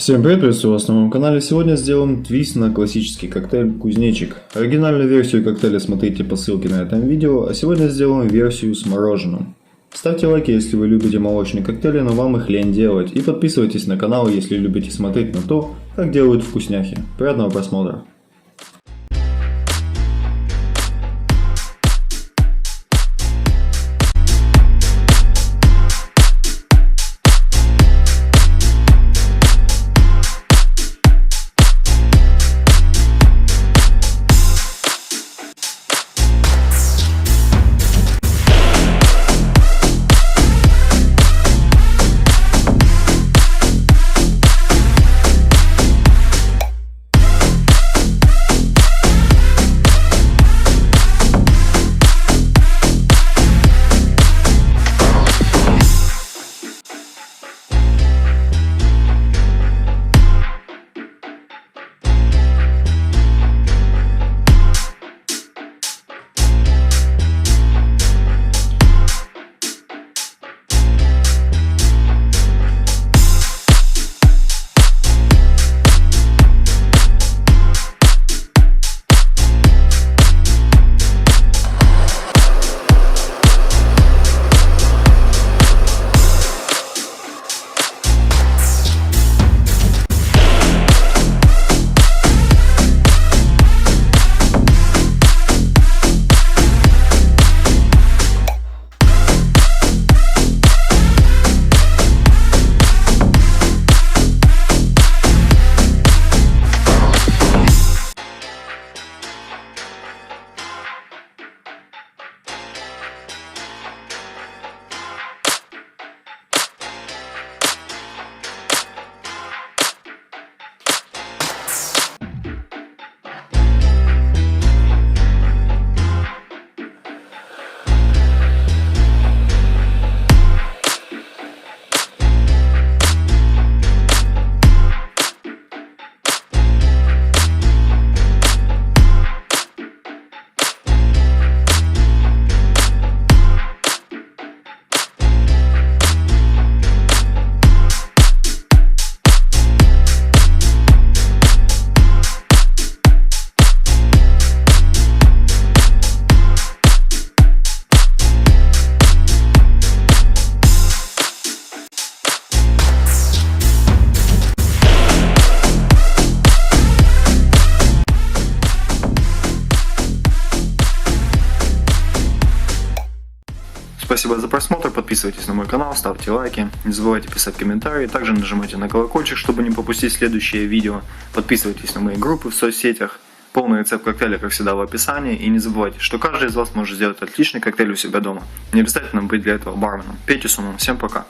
Всем привет, приветствую вас на моем канале. Сегодня сделаем твист на классический коктейль Кузнечик. Оригинальную версию коктейля смотрите по ссылке на этом видео, а сегодня сделаем версию с мороженым. Ставьте лайки, если вы любите молочные коктейли, но вам их лень делать. И подписывайтесь на канал, если любите смотреть на то, как делают вкусняхи. Приятного просмотра! Спасибо за просмотр, подписывайтесь на мой канал, ставьте лайки, не забывайте писать комментарии, также нажимайте на колокольчик, чтобы не пропустить следующее видео. Подписывайтесь на мои группы в соцсетях, полный рецепт коктейля, как всегда, в описании. И не забывайте, что каждый из вас может сделать отличный коктейль у себя дома. Не обязательно быть для этого барменом. Пейте с умом, всем пока!